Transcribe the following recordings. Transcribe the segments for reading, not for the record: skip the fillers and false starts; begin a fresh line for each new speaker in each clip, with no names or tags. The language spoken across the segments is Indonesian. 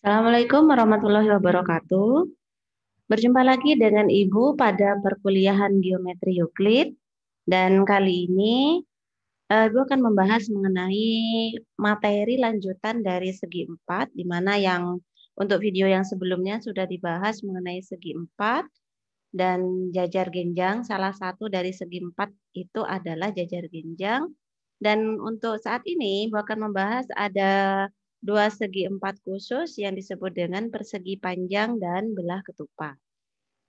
Assalamualaikum warahmatullahi wabarakatuh. Berjumpa lagi dengan Ibu pada perkuliahan Geometri Euclid dan kali ini Ibu akan membahas mengenai materi lanjutan dari segi empat, di mana yang untuk video yang sebelumnya sudah dibahas mengenai segi empat dan jajar genjang. Salah satu dari segi empat itu adalah jajar genjang. Dan untuk saat ini Ibu akan membahas ada dua segi empat khusus yang disebut dengan persegi panjang dan belah ketupat.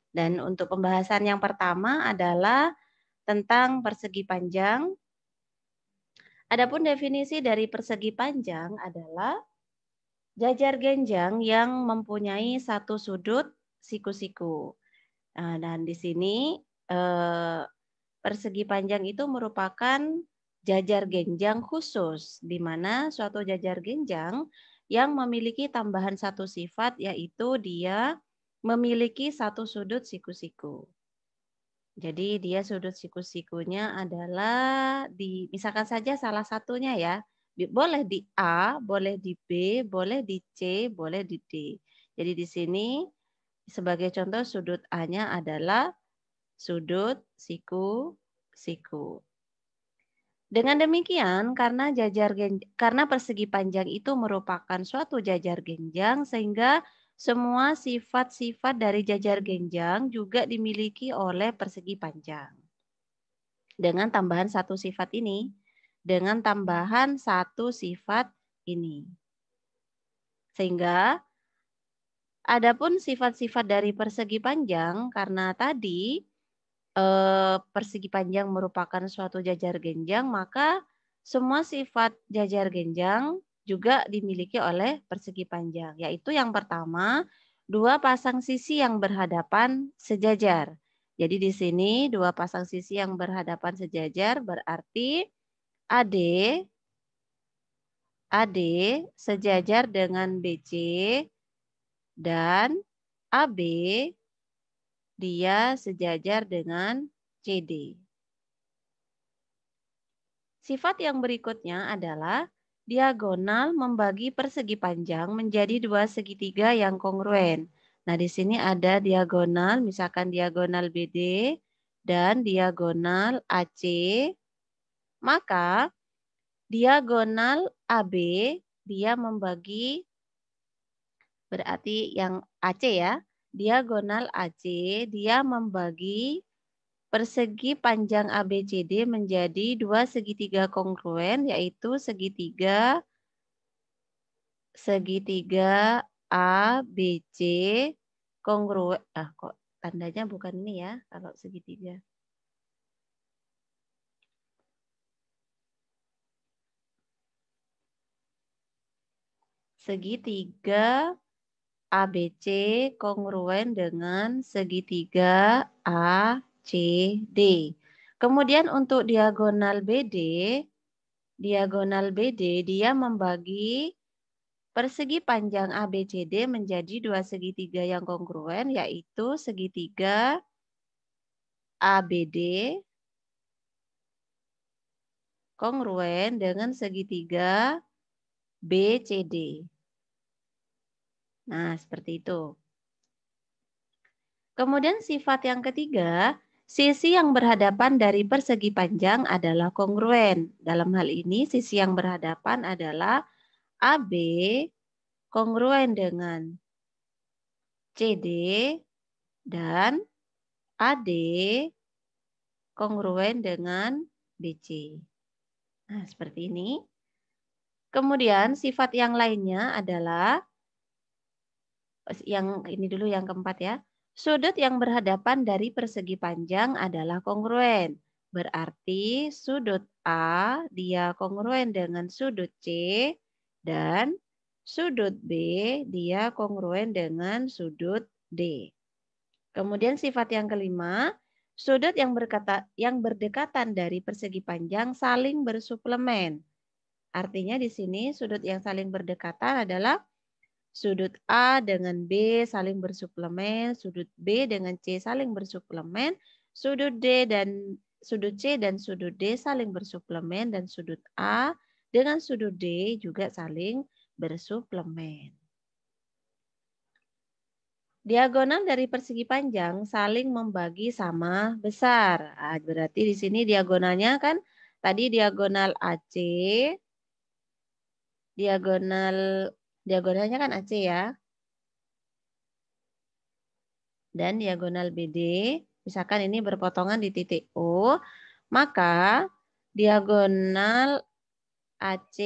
Dan untuk pembahasan yang pertama adalah tentang persegi panjang. Adapun definisi dari persegi panjang adalah jajar genjang yang mempunyai satu sudut siku-siku. Nah, dan di sini eh, persegi panjang itu merupakan jajar genjang khusus, di mana suatu jajar genjang yang memiliki tambahan satu sifat, yaitu dia memiliki satu sudut siku-siku. Jadi dia sudut siku-sikunya adalah misalkan saja salah satunya ya, boleh di A, boleh di B, boleh di C, boleh di D. Jadi di sini sebagai contoh sudut A-nya adalah sudut siku-siku. Dengan demikian, karena persegi panjang itu merupakan suatu jajar genjang, sehingga semua sifat-sifat dari jajar genjang juga dimiliki oleh persegi panjang. Dengan tambahan satu sifat ini, Sehingga adapun sifat-sifat dari persegi panjang, karena tadi persegi panjang merupakan suatu jajar genjang, maka semua sifat jajar genjang juga dimiliki oleh persegi panjang. Yaitu yang pertama, dua pasang sisi yang berhadapan sejajar. Jadi di sini dua pasang sisi yang berhadapan sejajar berarti AD AD sejajar dengan BC dan AB dia sejajar dengan CD. Sifat yang berikutnya adalah diagonal membagi persegi panjang menjadi dua segitiga yang kongruen. Nah, di sini ada diagonal, misalkan diagonal BD dan diagonal AC. Maka diagonal AB dia membagi, berarti yang AC ya, diagonal AC dia membagi persegi panjang ABCD menjadi dua segitiga kongruen, yaitu segitiga ABC kongruen. Kok tandanya bukan ini ya kalau segitiga. Segitiga ABC kongruen dengan segitiga ACD. Kemudian untuk diagonal BD dia membagi persegi panjang ABCD menjadi dua segitiga yang kongruen, yaitu segitiga ABD kongruen dengan segitiga BCD. Nah, seperti itu. Kemudian sifat yang ketiga, sisi yang berhadapan dari persegi panjang adalah kongruen. Dalam hal ini, sisi yang berhadapan adalah AB kongruen dengan CD dan AD kongruen dengan BC. Nah, seperti ini. Kemudian sifat yang lainnya adalah, yang ini dulu yang keempat ya. Sudut yang berhadapan dari persegi panjang adalah kongruen. Berarti sudut A dia kongruen dengan sudut C dan sudut B dia kongruen dengan sudut D. Kemudian sifat yang kelima, sudut yang berdekatan dari persegi panjang saling bersuplemen. Artinya di sini sudut yang saling berdekatan adalah sudut A dengan B saling bersuplemen, sudut B dengan C saling bersuplemen, sudut C dan sudut D saling bersuplemen, dan sudut A dengan sudut D juga saling bersuplemen. Diagonal dari persegi panjang saling membagi sama besar. Nah, berarti di sini diagonalnya kan tadi diagonal AC, diagonalnya kan AC ya. Dan diagonal BD, misalkan ini berpotongan di titik O, maka diagonal AC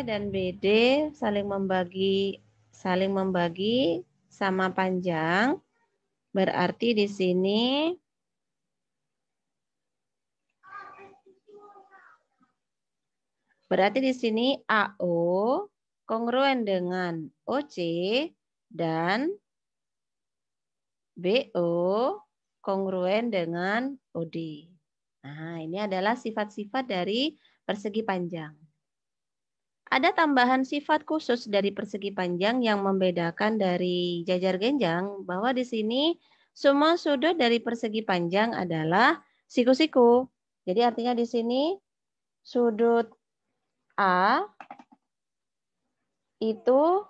dan BD saling membagi sama panjang. Berarti di sini AO kongruen dengan OC dan BO kongruen dengan OD. Nah, ini adalah sifat-sifat dari persegi panjang. Ada tambahan sifat khusus dari persegi panjang yang membedakan dari jajar genjang bahwa di sini semua sudut dari persegi panjang adalah siku-siku. Jadi artinya di sini sudut A itu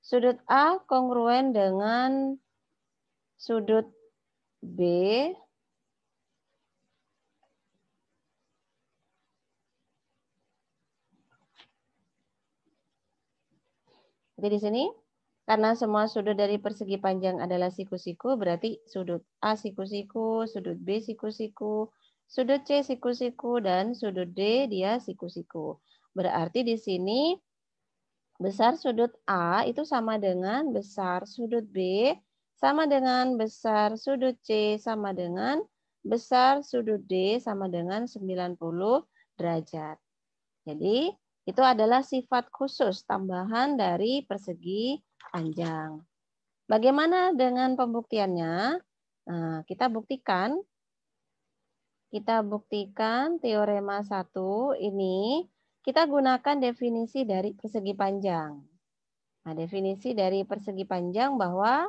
sudut A kongruen dengan sudut B Jadi di sini karena semua sudut dari persegi panjang adalah siku-siku, berarti sudut A siku-siku, sudut B siku-siku, sudut C siku-siku, dan sudut D dia siku-siku. Berarti di sini besar sudut A itu sama dengan besar sudut B, sama dengan besar sudut C, sama dengan besar sudut D, sama dengan 90 derajat. Jadi itu adalah sifat khusus tambahan dari persegi panjang. Bagaimana dengan pembuktiannya? Nah, kita buktikan teorema 1 ini kita gunakan definisi dari persegi panjang. Nah, definisi dari persegi panjang bahwa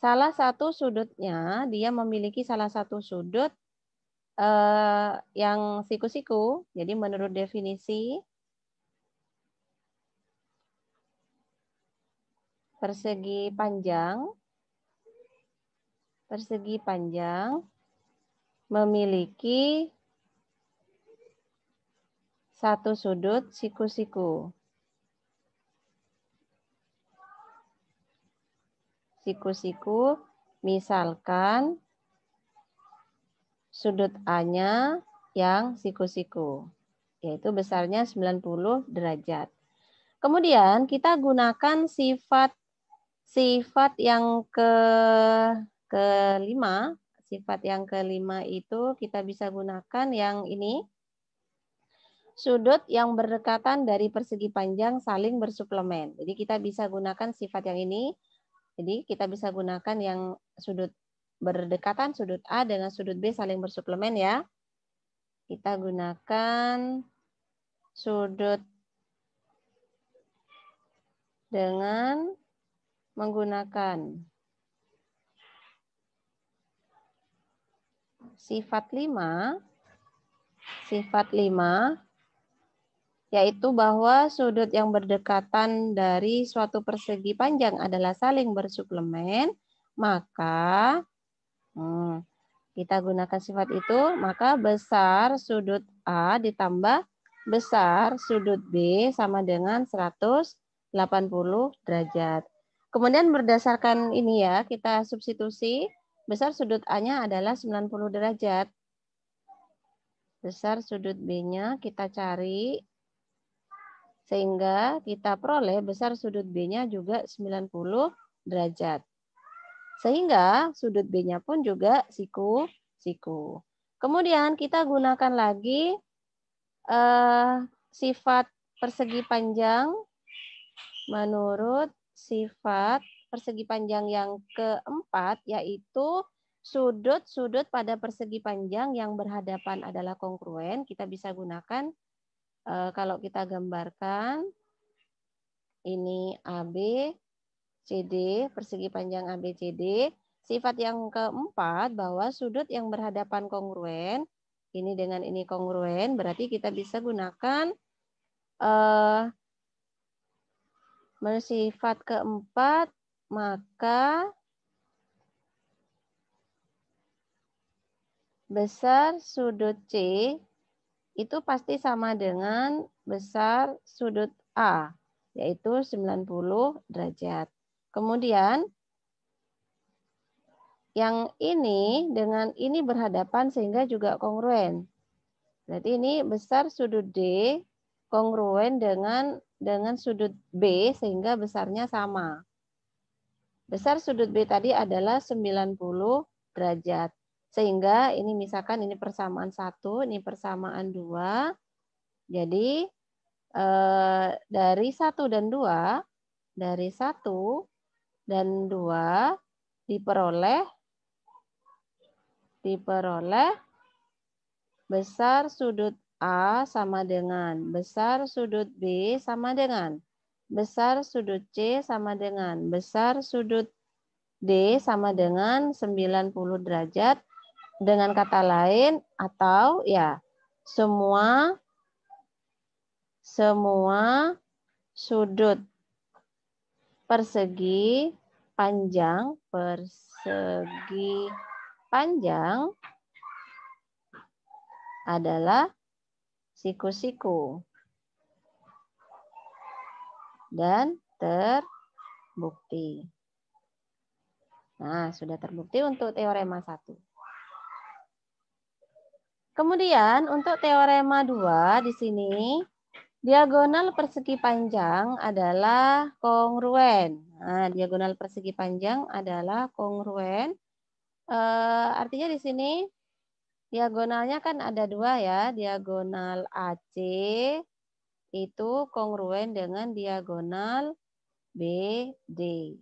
salah satu sudutnya dia memiliki salah satu sudut yang siku-siku. Jadi menurut definisi persegi panjang memiliki satu sudut siku-siku. Siku-siku misalkan sudut A-nya yang siku-siku, yaitu besarnya 90 derajat. Kemudian kita gunakan sifat yang kelima. Sifat yang kelima itu kita bisa gunakan yang ini. Sudut yang berdekatan dari persegi panjang saling bersuplemen. Jadi kita bisa gunakan sifat yang ini. Jadi kita bisa gunakan yang sudut berdekatan, sudut A dengan sudut B saling bersuplemen ya. Kita gunakan sudut dengan menggunakan sifat 5, yaitu bahwa sudut yang berdekatan dari suatu persegi panjang adalah saling bersuplemen, maka kita gunakan sifat itu, maka besar sudut A ditambah besar sudut B sama dengan 180 derajat. Kemudian berdasarkan ini ya, kita substitusi, besar sudut A-nya adalah 90 derajat. Besar sudut B-nya kita cari, sehingga kita peroleh besar sudut B-nya juga 90 derajat. Sehingga sudut B-nya pun juga siku-siku. Kemudian kita gunakan lagi sifat persegi panjang menurut sifat persegi panjang yang keempat, yaitu sudut-sudut pada persegi panjang yang berhadapan adalah kongruen. Kita bisa gunakan kalau kita gambarkan ini AB, CD, persegi panjang ABCD. Sifat yang keempat bahwa sudut yang berhadapan kongruen, ini dengan ini kongruen, berarti kita bisa gunakan
bersifat keempat, maka besar sudut C itu pasti sama dengan besar sudut A, yaitu 90 derajat. Kemudian, yang ini dengan ini berhadapan sehingga juga kongruen. Berarti ini besar sudut D kongruen dengan sudut B sehingga besarnya sama. Besar sudut B tadi adalah 90 derajat. Sehingga ini misalkan ini persamaan 1, ini persamaan 2. Jadi dari 1 dan 2, dari 1 dan 2 diperoleh besar sudut A sama dengan besar sudut B sama dengan besar sudut C sama dengan besar sudut D sama dengan 90 derajat. Dengan kata lain, atau ya semua sudut persegi panjang adalah siku-siku dan terbukti. Nah, sudah terbukti untuk teorema 1. Kemudian untuk teorema 2 di sini diagonal persegi panjang adalah kongruen. Nah, diagonal persegi panjang adalah kongruen. Artinya di sini diagonalnya kan ada 2 ya. Diagonal AC itu kongruen dengan diagonal BD.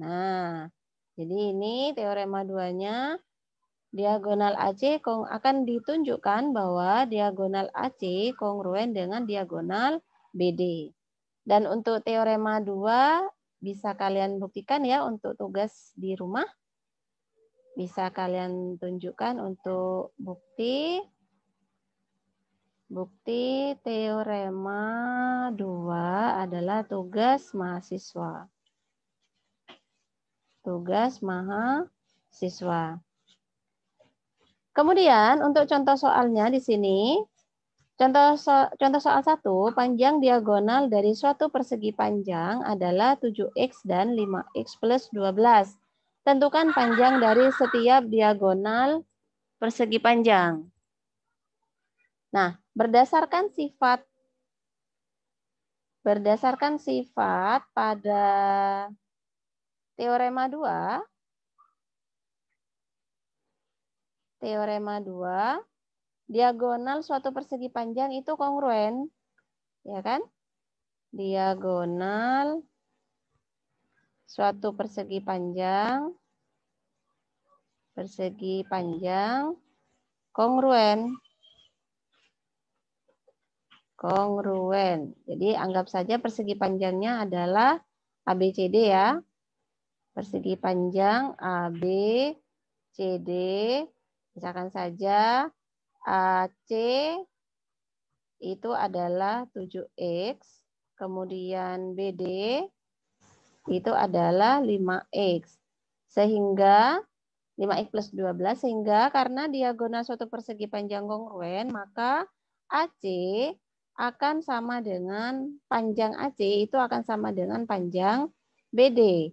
Nah, jadi ini teorema 2-nya. Diagonal AC akan ditunjukkan bahwa diagonal AC kongruen dengan diagonal BD. Dan untuk teorema 2 bisa kalian buktikan ya untuk tugas di rumah. Bisa kalian tunjukkan untuk bukti teorema 2 adalah tugas mahasiswa. Tugas mahasiswa. Kemudian untuk contoh soalnya di sini, contoh soal 1, panjang diagonal dari suatu persegi panjang adalah 7x dan 5x plus 12. Tentukan panjang dari setiap diagonal persegi panjang. Nah, berdasarkan sifat pada teorema 2, diagonal suatu persegi panjang itu kongruen, ya kan? Diagonal suatu persegi panjang kongruen. Jadi anggap saja persegi panjangnya adalah ABCD ya. Persegi panjang ABCD, misalkan saja AC itu adalah 7X, kemudian BD itu adalah 5X. Sehingga 5X plus 12, sehingga karena diagonal suatu persegi panjang kongruen, maka AC akan sama dengan panjang AC itu akan sama dengan panjang BD.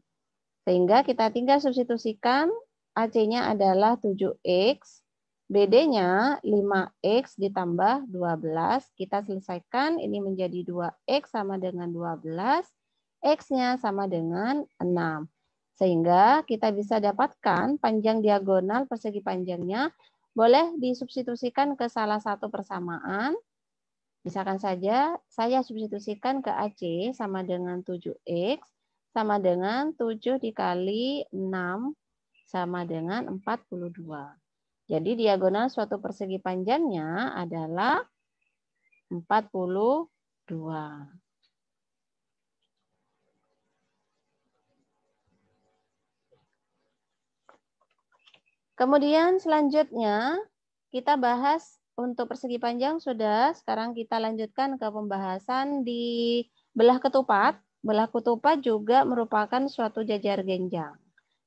Sehingga kita tinggal substitusikan AC-nya adalah 7X, BD-nya 5X ditambah 12. Kita selesaikan, ini menjadi 2X sama dengan 12, X-nya sama dengan 6. Sehingga kita bisa dapatkan panjang diagonal persegi panjangnya boleh disubstitusikan ke salah satu persamaan. Misalkan saja saya substitusikan ke AC sama dengan 7X sama dengan 7 dikali 6 sama dengan 42. Jadi diagonal suatu persegi panjangnya adalah 42. Kemudian selanjutnya kita bahas untuk persegi panjang sudah. Sekarang kita lanjutkan ke pembahasan di belah ketupat. Belah ketupat juga merupakan suatu jajar genjang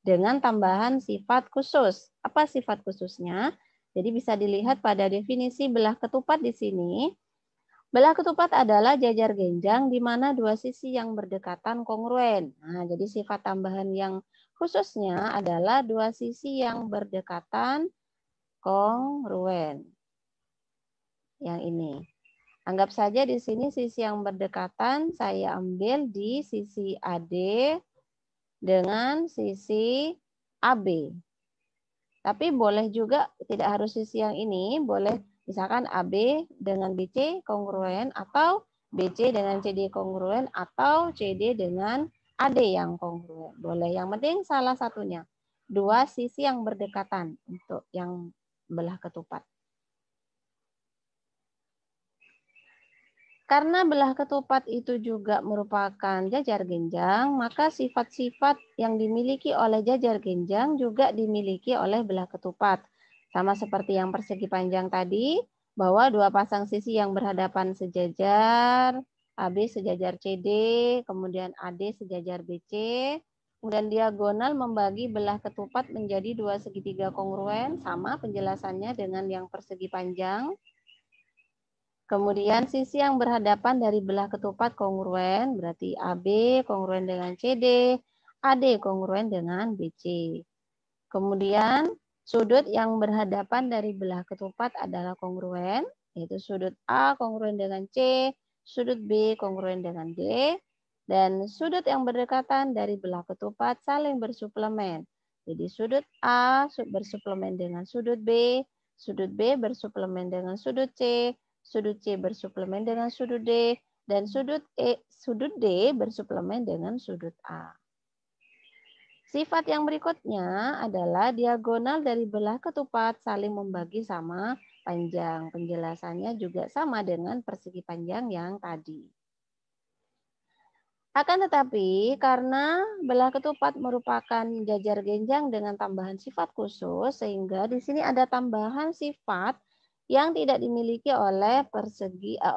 dengan tambahan sifat khusus. Apa sifat khususnya? Jadi bisa dilihat pada definisi belah ketupat di sini. Belah ketupat adalah jajar genjang di mana dua sisi yang berdekatan kongruen. Nah, jadi sifat tambahan yang khususnya adalah dua sisi yang berdekatan kongruen. Yang ini. Anggap saja di sini sisi yang berdekatan saya ambil di sisi AD dengan sisi AB. Tapi boleh juga tidak harus sisi yang ini, boleh misalkan AB dengan BC kongruen atau BC dengan CD kongruen atau CD dengan AD yang kongruen. Boleh, yang penting salah satunya. Dua sisi yang berdekatan untuk yang belah ketupat. Karena belah ketupat itu juga merupakan jajar genjang, maka sifat-sifat yang dimiliki oleh jajar genjang juga dimiliki oleh belah ketupat. Sama seperti yang persegi panjang tadi, bahwa dua pasang sisi yang berhadapan sejajar, AB sejajar CD, kemudian AD sejajar BC, kemudian diagonal membagi belah ketupat menjadi dua segitiga kongruen, sama penjelasannya dengan yang persegi panjang. Kemudian sisi yang berhadapan dari belah ketupat kongruen, berarti AB kongruen dengan CD, AD kongruen dengan BC. Kemudian sudut yang berhadapan dari belah ketupat adalah kongruen, yaitu sudut A kongruen dengan C, sudut B kongruen dengan D, dan sudut yang berdekatan dari belah ketupat saling bersuplemen. Jadi sudut A bersuplemen dengan sudut B bersuplemen dengan sudut C, sudut C bersuplemen dengan sudut D, dan sudut D bersuplemen dengan sudut A. Sifat yang berikutnya adalah diagonal dari belah ketupat saling membagi sama panjang. Penjelasannya juga sama dengan persegi panjang yang tadi. Akan tetapi karena belah ketupat merupakan jajar genjang dengan tambahan sifat khusus, sehingga di sini ada tambahan sifat yang tidak dimiliki oleh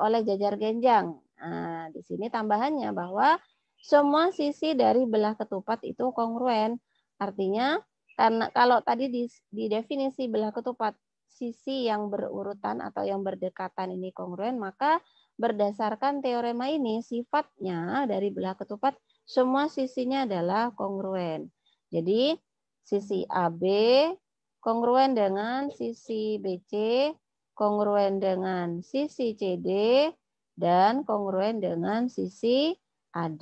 oleh jajar genjang. Nah, di sini tambahannya bahwa semua sisi dari belah ketupat itu kongruen. Artinya karena kalau tadi di definisi belah ketupat sisi yang berurutan atau yang berdekatan ini kongruen, maka berdasarkan teorema ini sifatnya dari belah ketupat semua sisinya adalah kongruen. Jadi sisi AB kongruen dengan sisi BC, kongruen dengan sisi CD, dan kongruen dengan sisi AD.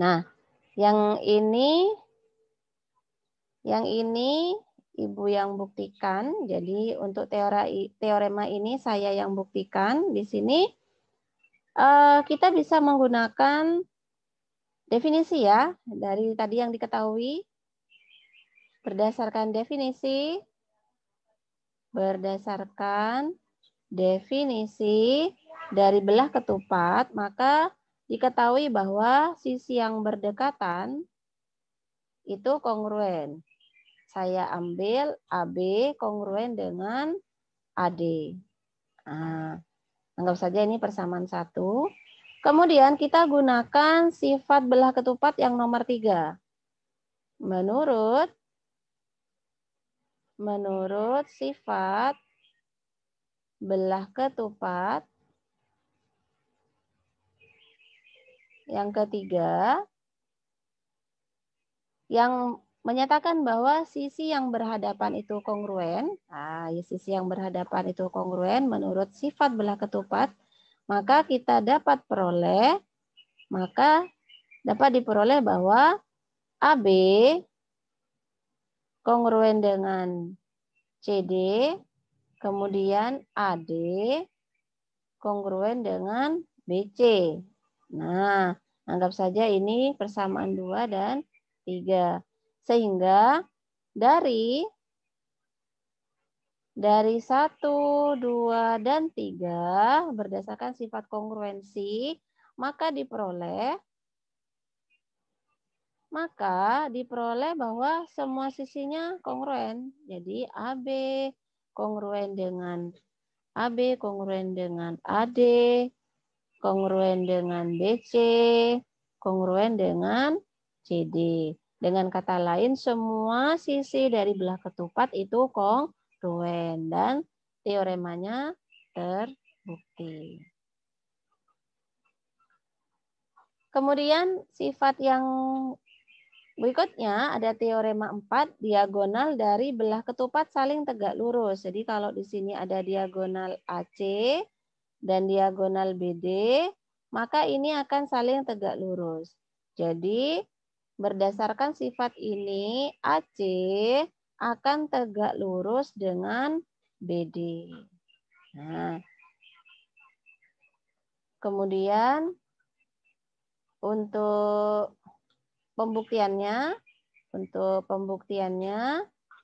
Nah, yang ini Ibu yang buktikan. Jadi untuk teorema ini saya yang buktikan. Di sini kita bisa menggunakan definisi ya. Dari tadi yang diketahui. Berdasarkan definisi dari belah ketupat, maka diketahui bahwa sisi yang berdekatan itu kongruen. Saya ambil AB kongruen dengan AD. Nah, anggap saja ini persamaan 1. Kemudian kita gunakan sifat belah ketupat yang nomor 3. Menurut sifat belah ketupat yang ketiga, yang menyatakan bahwa sisi yang berhadapan itu kongruen. Nah, sisi yang berhadapan itu kongruen menurut sifat belah ketupat, maka kita dapat diperoleh bahwa AB kongruen dengan CD, kemudian AD kongruen dengan BC. Nah, anggap saja ini persamaan 2 dan 3. Sehingga dari 1, 2, dan 3 berdasarkan sifat kongruensi, maka diperoleh maka diperoleh bahwa semua sisinya kongruen. Jadi AB kongruen dengan AB, kongruen dengan AD, kongruen dengan BC, kongruen dengan CD. Dengan kata lain, semua sisi dari belah ketupat itu kongruen dan teoremanya terbukti. Kemudian sifat yang berikutnya ada teorema 4, diagonal dari belah ketupat saling tegak lurus. Jadi kalau di sini ada diagonal AC dan diagonal BD, maka ini akan saling tegak lurus. Jadi berdasarkan sifat ini, AC akan tegak lurus dengan BD. Nah, kemudian untuk pembuktiannya,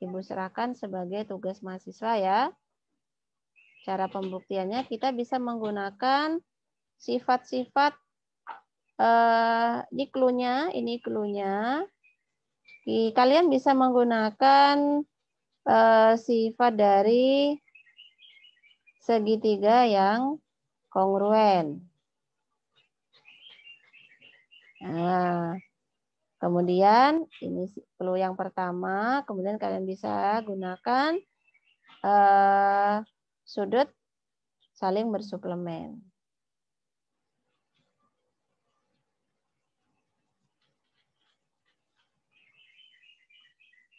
Ibu serahkan sebagai tugas mahasiswa ya. Cara pembuktiannya kita bisa menggunakan sifat-sifat ini cluenya. Kalian bisa menggunakan sifat dari segitiga yang kongruen. Nah, kemudian ini clue yang pertama, kemudian kalian bisa gunakan sudut saling bersuplemen.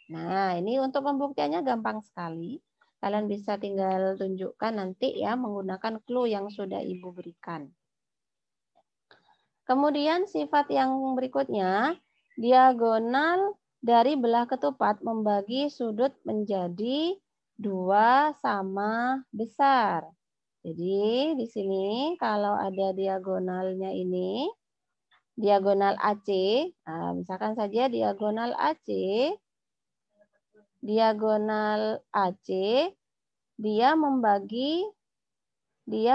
Nah, ini untuk pembuktiannya gampang sekali. Kalian bisa tinggal tunjukkan nanti ya menggunakan clue yang sudah Ibu berikan. Kemudian sifat yang berikutnya, diagonal dari belah ketupat membagi sudut menjadi 2 sama besar. Jadi di sini kalau ada diagonalnya ini, diagonal AC, nah, misalkan saja diagonal AC, dia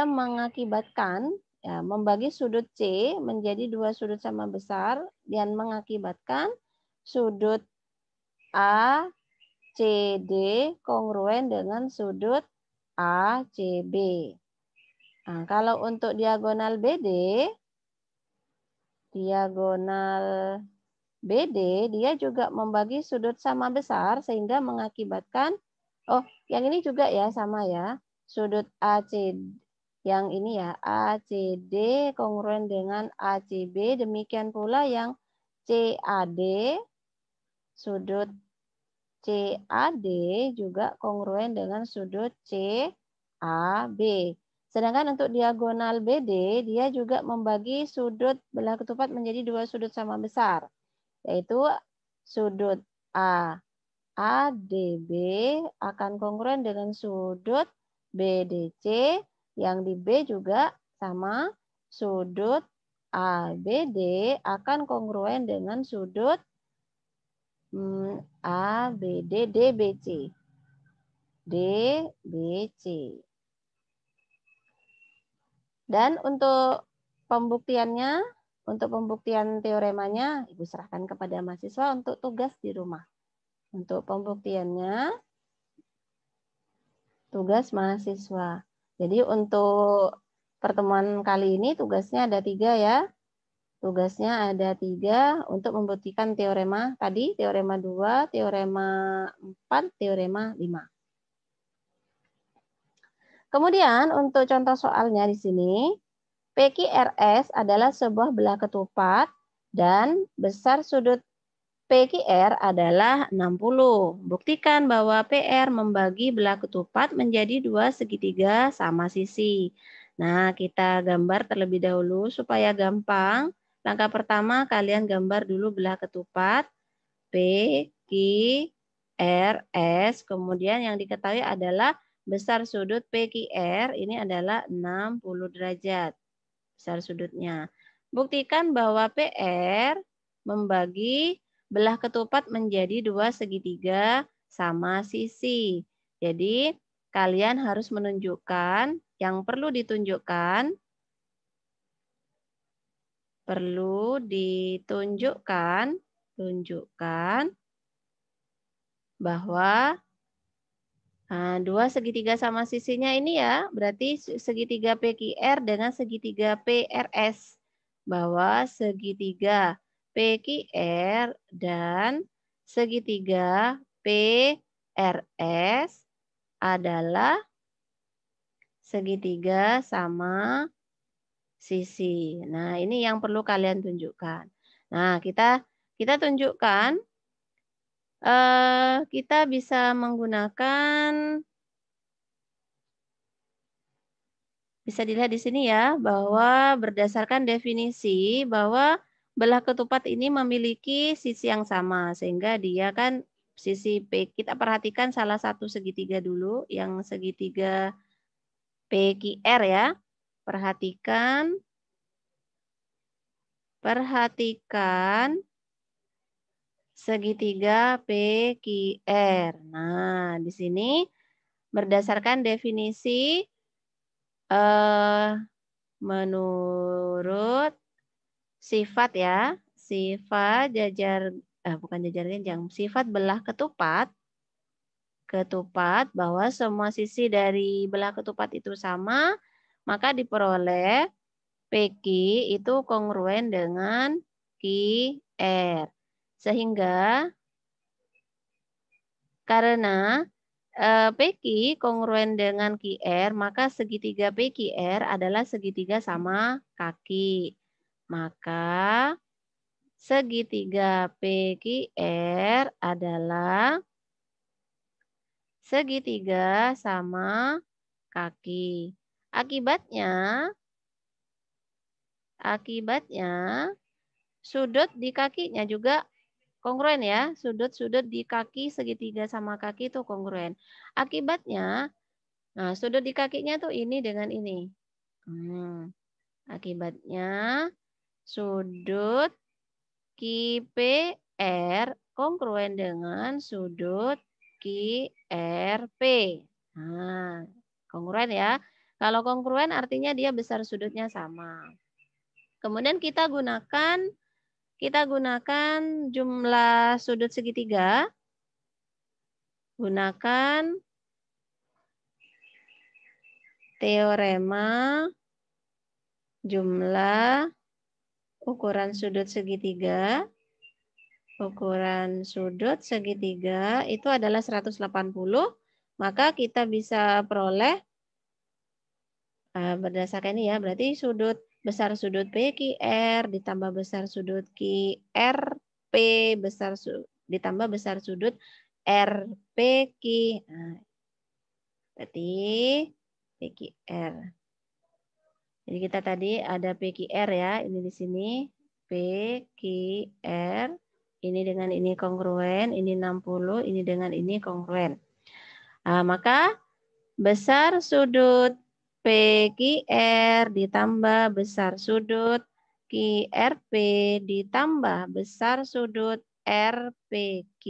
mengakibatkan ya, membagi sudut C menjadi 2 sudut sama besar dan mengakibatkan sudut ACD kongruen dengan sudut ACB. Nah, kalau untuk diagonal BD dia juga membagi sudut sama besar sehingga mengakibatkan, oh yang ini juga ya sama ya, sudut AC yang ini ya ACD kongruen dengan ACB, demikian pula yang CAD, sudut CAD juga kongruen dengan sudut CAB. Sedangkan untuk diagonal BD dia juga membagi sudut belah ketupat menjadi 2 sudut sama besar, yaitu sudut ADB akan kongruen dengan sudut BDC, yang di B juga sama, sudut ABD akan kongruen dengan sudut ABD DBC. Dan untuk pembuktiannya, untuk pembuktian teoremanya, Ibu serahkan kepada mahasiswa untuk tugas di rumah. Untuk pembuktiannya, tugas mahasiswa. Jadi untuk pertemuan kali ini tugasnya ada 3 ya. Tugasnya ada 3 untuk membuktikan teorema tadi, teorema 2, teorema 4, teorema 5. Kemudian untuk contoh soalnya di sini, PQRS adalah sebuah belah ketupat dan besar sudut PQR adalah 60. Buktikan bahwa PR membagi belah ketupat menjadi 2 segitiga sama sisi. Nah, kita gambar terlebih dahulu supaya gampang. Langkah pertama, kalian gambar dulu belah ketupat PQRS. Kemudian yang diketahui adalah besar sudut PQR ini adalah 60 derajat. Besar sudutnya. Buktikan bahwa PR membagi belah ketupat menjadi 2 segitiga sama sisi. Jadi, kalian harus menunjukkan, yang perlu ditunjukkan tunjukkan bahwa dua segitiga sama sisinya ini ya, berarti segitiga PQR dengan segitiga PRS. Bahwa segitiga PQR dan segitiga PRS adalah segitiga sama sisi. Nah, ini yang perlu kalian tunjukkan. Nah, kita tunjukkan kita bisa menggunakan, bisa dilihat di sini ya, bahwa berdasarkan definisi bahwa belah ketupat ini memiliki sisi yang sama, sehingga dia kan sisi P. Kita perhatikan salah satu segitiga dulu, yang segitiga PQR ya. Perhatikan segitiga PQR. Nah, di sini berdasarkan definisi menurut sifat ya, sifat bukan jajar genjang, sifat belah ketupat bahwa semua sisi dari belah ketupat itu sama, maka diperoleh PQ itu kongruen dengan QR. Sehingga karena PQ kongruen dengan QR, maka segitiga PQR adalah segitiga sama kaki. Maka segitiga PQR adalah segitiga sama kaki. Akibatnya sudut di kakinya juga kongruen ya. Sudut-sudut di kaki segitiga sama kaki itu kongruen. Akibatnya, nah sudut di kakinya tuh ini dengan ini. Akibatnya sudut QPR kongruen dengan sudut QRP. Nah, kongruen ya. Kalau kongruen artinya dia besar sudutnya sama. Kemudian kita gunakan jumlah sudut segitiga. Gunakan teorema jumlah ukuran sudut segitiga. Ukuran sudut segitiga itu adalah 180. Maka kita bisa peroleh berdasarkan ini ya, berarti besar sudut PQR ditambah besar sudut QRP ditambah besar sudut RPQ. Nah, berarti PQR. Jadi kita tadi ada PQR ya, ini di sini PQR. Ini dengan ini kongruen, ini 60, ini dengan ini kongruen. Nah, maka besar sudut PQR ditambah besar sudut QRP ditambah besar sudut RPQ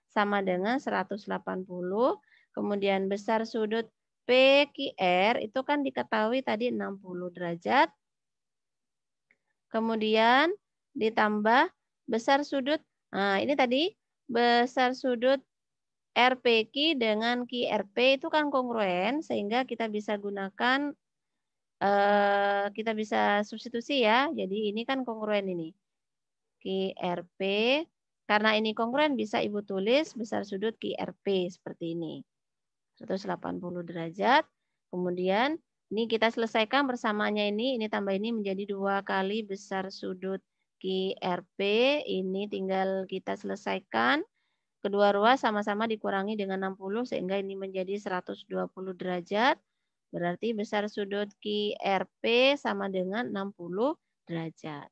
sama dengan 180. Kemudian besar sudut PQR itu kan diketahui tadi 60 derajat. Kemudian ditambah besar sudut, nah ini tadi besar sudut RPQ dengan QRP itu kan kongruen, sehingga kita bisa gunakan, kita bisa substitusi ya. Jadi ini kan kongruen ini. QRP, karena ini kongruen bisa Ibu tulis besar sudut QRP seperti ini. 180 derajat. Kemudian ini kita selesaikan bersamaannya ini tambah ini menjadi 2 kali besar sudut QRP. Ini tinggal kita selesaikan. Kedua ruas sama-sama dikurangi dengan 60 sehingga ini menjadi 120 derajat. Berarti besar sudut QRP sama dengan 60 derajat.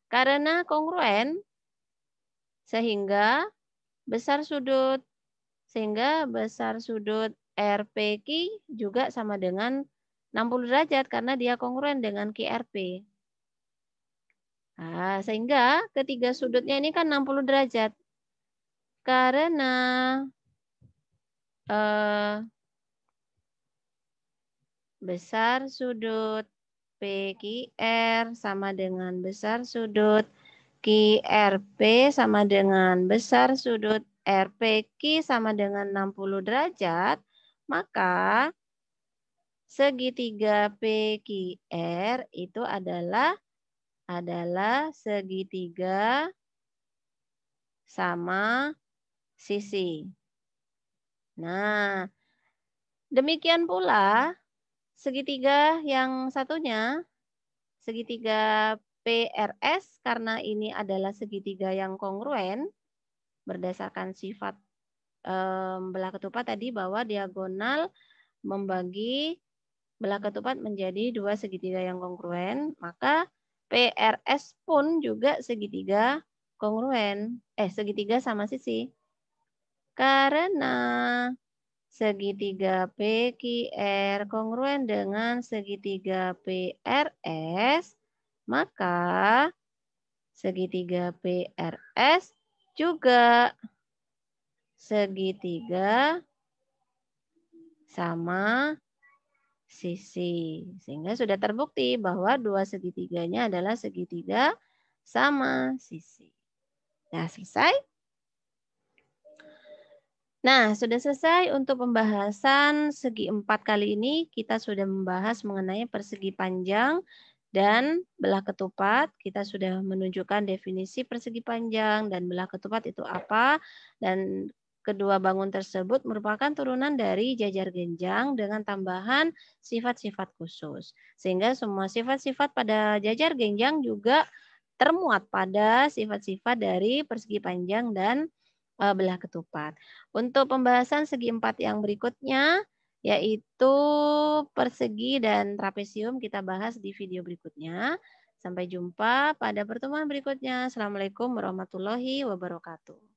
Karena kongruen sehingga besar sudut RPQ juga sama dengan 60 derajat karena dia kongruen dengan QRP. Nah, sehingga ketiga sudutnya ini kan 60 derajat. Karena besar sudut PQR sama dengan besar sudut QRP sama dengan besar sudut RPQ sama dengan 60 derajat, maka segitiga PQR itu adalah segitiga sama sisi. Nah, demikian pula segitiga yang satunya, segitiga PRS, karena ini adalah segitiga yang kongruen berdasarkan sifat belah ketupat tadi bahwa diagonal membagi belah ketupat menjadi dua segitiga yang kongruen, maka PRS pun juga segitiga kongruen, segitiga sama sisi. Karena segitiga PQR kongruen dengan segitiga PRS, maka segitiga PRS juga segitiga sama sisi. Sehingga sudah terbukti bahwa dua segitiganya adalah segitiga sama sisi. Nah, selesai. Nah, sudah selesai untuk pembahasan segi 4 kali ini. Kita sudah membahas mengenai persegi panjang dan belah ketupat. Kita sudah menunjukkan definisi persegi panjang dan belah ketupat itu apa. Dan kedua bangun tersebut merupakan turunan dari jajar genjang dengan tambahan sifat-sifat khusus. Sehingga semua sifat-sifat pada jajar genjang juga termuat pada sifat-sifat dari persegi panjang dan belah ketupat. Untuk pembahasan segi 4 yang berikutnya, yaitu persegi dan trapesium, kita bahas di video berikutnya. Sampai jumpa pada pertemuan berikutnya. Assalamualaikum warahmatullahi wabarakatuh.